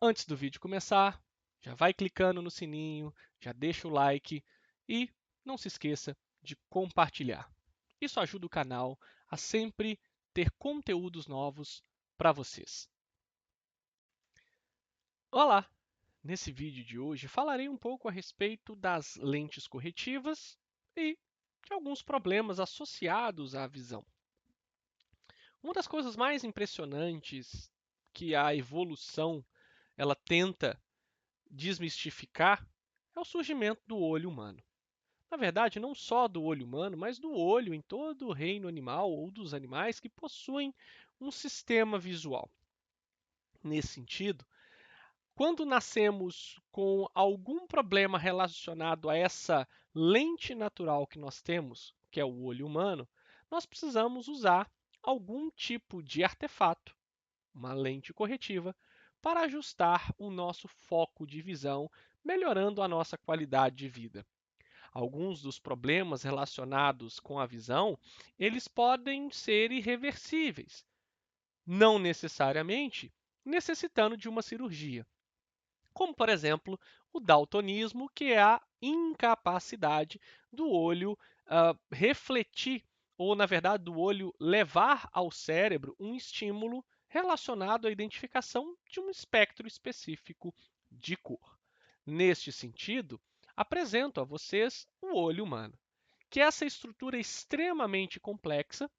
Antes do vídeo começar, já vai clicando no sininho, já deixa o like e não se esqueça de compartilhar. Isso ajuda o canal a sempre ter conteúdos novos para vocês. Olá! Nesse vídeo de hoje falarei um pouco a respeito das lentes corretivas e de alguns problemas associados à visão. Uma das coisas mais impressionantes que a evolução ela tenta desmistificar é o surgimento do olho humano. Na verdade, não só do olho humano, mas do olho em todo o reino animal ou dos animais que possuem um sistema visual. Nesse sentido, quando nascemos com algum problema relacionado a essa lente natural que nós temos, que é o olho humano, nós precisamos usar algum tipo de artefato, uma lente corretiva, para ajustar o nosso foco de visão, melhorando a nossa qualidade de vida. Alguns dos problemas relacionados com a visão, eles podem ser irreversíveis, não necessariamente necessitando de uma cirurgia, como, por exemplo, o daltonismo, que é a incapacidade do olho refletir, ou, na verdade, do olho levar ao cérebro um estímulo relacionado à identificação de um espectro específico de cor. Neste sentido, apresento a vocês o olho humano, que é essa estrutura extremamente complexa,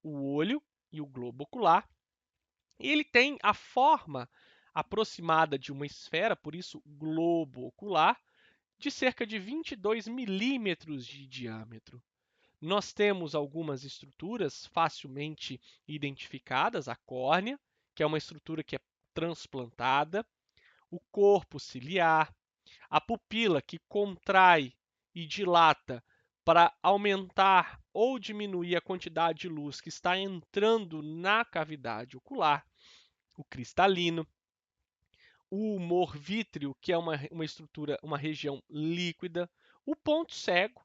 o olho e o globo ocular, e ele tem a forma aproximada de uma esfera, por isso globo ocular, de cerca de 22 milímetros de diâmetro. Nós temos algumas estruturas facilmente identificadas, a córnea, que é uma estrutura que é transplantada, o corpo ciliar, a pupila que contrai e dilata para aumentar ou diminuir a quantidade de luz que está entrando na cavidade ocular, o cristalino, o humor vítreo, que é uma estrutura, uma região líquida, o ponto cego,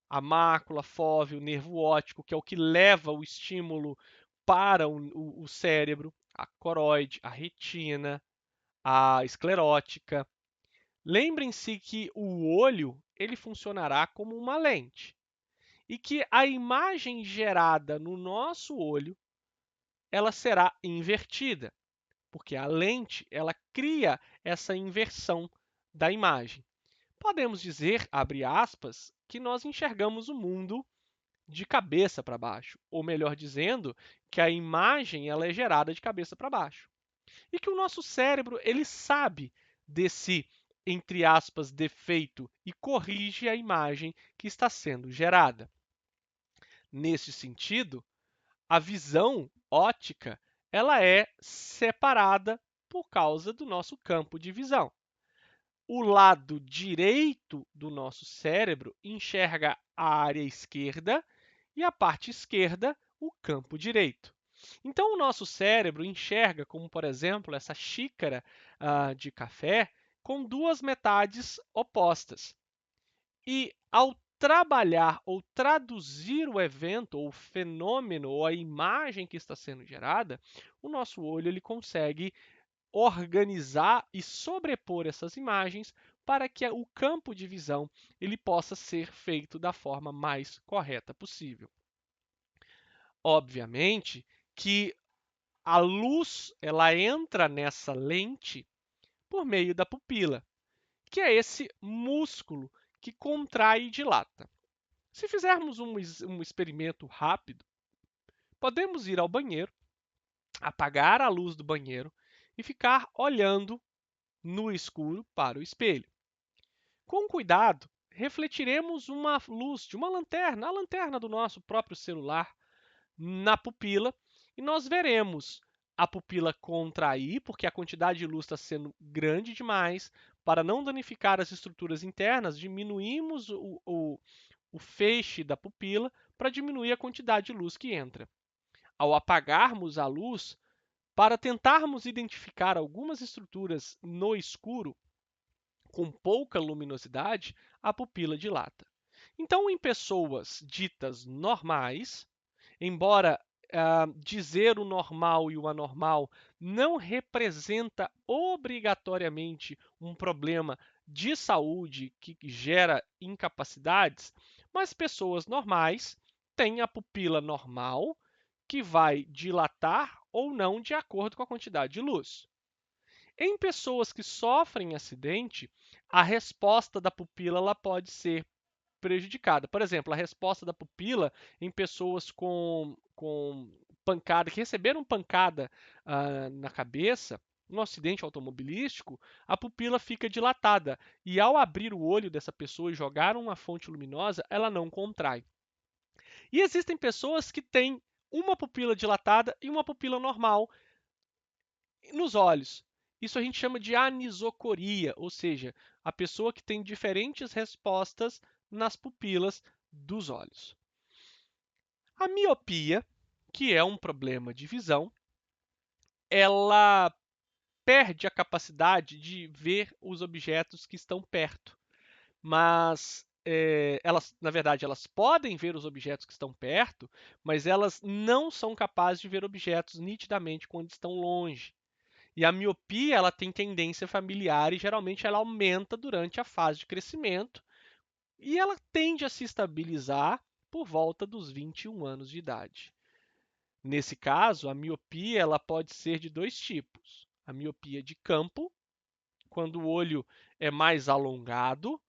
a mácula, fóvea, o nervo óptico, que é o que leva o estímulo para o cérebro, a coroide, a retina, a esclerótica. Lembrem-se que o olho ele funcionará como uma lente e que a imagem gerada no nosso olho ela será invertida, porque a lente ela cria essa inversão da imagem. Podemos dizer, abre aspas, que nós enxergamos o mundo de cabeça para baixo, ou melhor dizendo, que a imagem ela é gerada de cabeça para baixo. E que o nosso cérebro ele sabe desse, entre aspas, defeito e corrige a imagem que está sendo gerada. Nesse sentido, a visão óptica ela é separada por causa do nosso campo de visão. O lado direito do nosso cérebro enxerga a área esquerda e a parte esquerda o campo direito. Então, o nosso cérebro enxerga, como por exemplo, essa xícara de café com duas metades opostas. E ao trabalhar ou traduzir o evento, ou o fenômeno, ou a imagem que está sendo gerada, o nosso olho ele consegue organizar e sobrepor essas imagens para que o campo de visão ele possa ser feito da forma mais correta possível. Obviamente que a luz ela entra nessa lente por meio da pupila, que é esse músculo que contrai e dilata. Se fizermos um experimento rápido, podemos ir ao banheiro, apagar a luz do banheiro e ficar olhando no escuro para o espelho. Com cuidado, refletiremos uma luz de uma lanterna, a lanterna do nosso próprio celular, na pupila e nós veremos a pupila contrair, porque a quantidade de luz está sendo grande demais. Para não danificar as estruturas internas, diminuímos o feixe da pupila para diminuir a quantidade de luz que entra. Ao apagarmos a luz, para tentarmos identificar algumas estruturas no escuro, com pouca luminosidade, a pupila dilata. Então, em pessoas ditas normais, embora dizer o normal e o anormal não representa obrigatoriamente um problema de saúde que gera incapacidades, mas pessoas normais têm a pupila normal que vai dilatar ou não de acordo com a quantidade de luz. Em pessoas que sofrem acidente, a resposta da pupila ela pode ser prejudicada. Por exemplo, a resposta da pupila em pessoas com pancada, que receberam pancada na cabeça, no acidente automobilístico, a pupila fica dilatada e ao abrir o olho dessa pessoa e jogar uma fonte luminosa, ela não contrai. E existem pessoas que têm uma pupila dilatada e uma pupila normal nos olhos. Isso a gente chama de anisocoria, ou seja, a pessoa que tem diferentes respostas nas pupilas dos olhos. A miopia, que é um problema de visão, ela perde a capacidade de ver os objetos que estão perto, mas elas, na verdade, elas podem ver os objetos que estão perto, mas elas não são capazes de ver objetos nitidamente quando estão longe. E a miopia ela tem tendência familiar e geralmente ela aumenta durante a fase de crescimento e ela tende a se estabilizar por volta dos 21 anos de idade. Nesse caso, a miopia ela pode ser de dois tipos. A miopia de campo, quando o olho é mais alongado,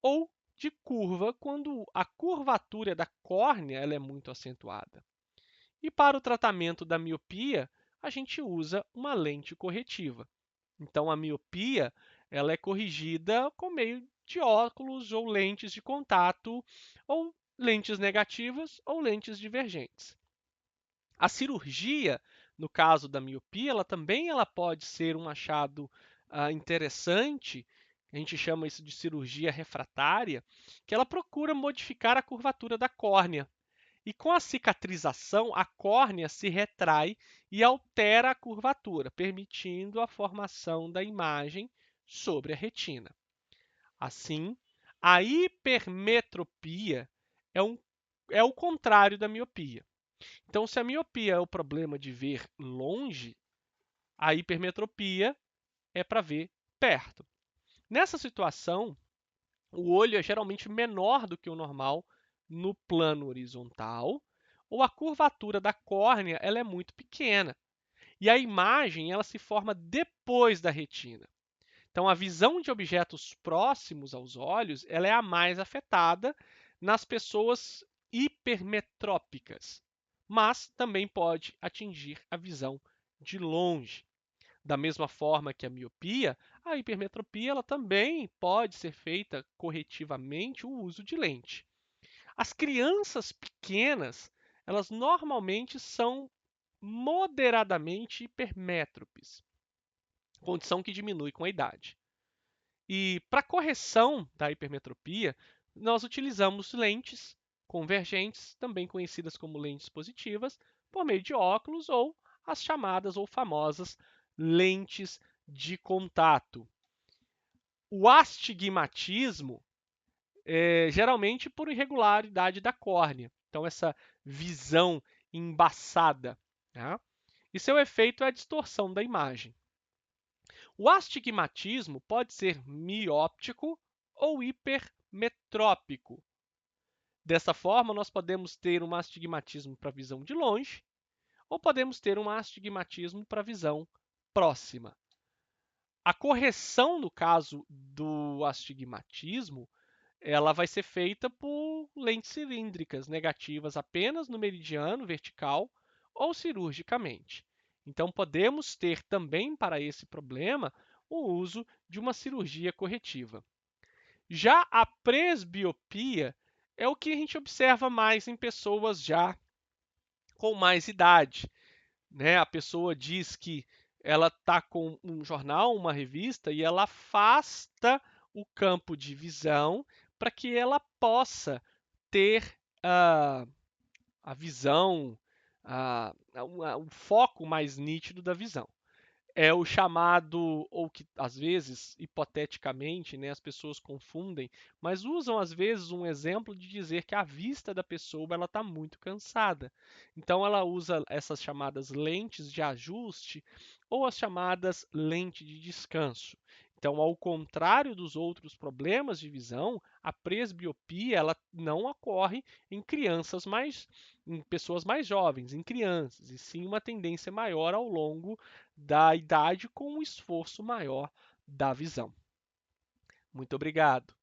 ou de curva, quando a curvatura da córnea ela é muito acentuada. E para o tratamento da miopia, a gente usa uma lente corretiva. Então, a miopia ela é corrigida por meio de óculos ou lentes de contato, ou lentes negativas ou lentes divergentes. A cirurgia, no caso da miopia, ela pode ser um achado interessante, a gente chama isso de cirurgia refratária, que ela procura modificar a curvatura da córnea. E com a cicatrização, a córnea se retrai e altera a curvatura, permitindo a formação da imagem sobre a retina. Assim, a hipermetropia é o contrário da miopia. Então, se a miopia é o problema de ver longe, a hipermetropia é para ver perto. Nessa situação, o olho é geralmente menor do que o normal no plano horizontal, ou a curvatura da córnea ela é muito pequena. E a imagem ela se forma depois da retina. Então, a visão de objetos próximos aos olhos ela é a mais afetada nas pessoas hipermetrópicas, mas também pode atingir a visão de longe. Da mesma forma que a miopia, a hipermetropia ela também pode ser feita corretivamente o uso de lente. As crianças pequenas, elas normalmente são moderadamente hipermétropes, condição que diminui com a idade. E para correção da hipermetropia, nós utilizamos lentes convergentes, também conhecidas como lentes positivas, por meio de óculos ou as chamadas ou famosas lentes de contato. O astigmatismo é geralmente por irregularidade da córnea, então essa visão embaçada. Tá? E seu efeito é a distorção da imagem. O astigmatismo pode ser mióptico ou hipermetrópico. Dessa forma, nós podemos ter um astigmatismo para visão de longe ou podemos ter um astigmatismo para visão próxima. A correção, no caso do astigmatismo, ela vai ser feita por lentes cilíndricas negativas apenas no meridiano vertical ou cirurgicamente. Então, podemos ter também para esse problema o uso de uma cirurgia corretiva. Já a presbiopia é o que a gente observa mais em pessoas já com mais idade. Né? A pessoa diz que ela está com um jornal, uma revista, e ela afasta o campo de visão para que ela possa ter a visão, o foco mais nítido da visão. É o chamado, ou que às vezes, hipoteticamente, né, as pessoas confundem, mas usam às vezes um exemplo de dizer que a vista da pessoa ela está muito cansada. Então ela usa essas chamadas lentes de ajuste ou as chamadas lente de descanso. Então, ao contrário dos outros problemas de visão, a presbiopia ela não ocorre em crianças em pessoas mais jovens, em crianças, e sim uma tendência maior ao longo da idade com um esforço maior da visão. Muito obrigado.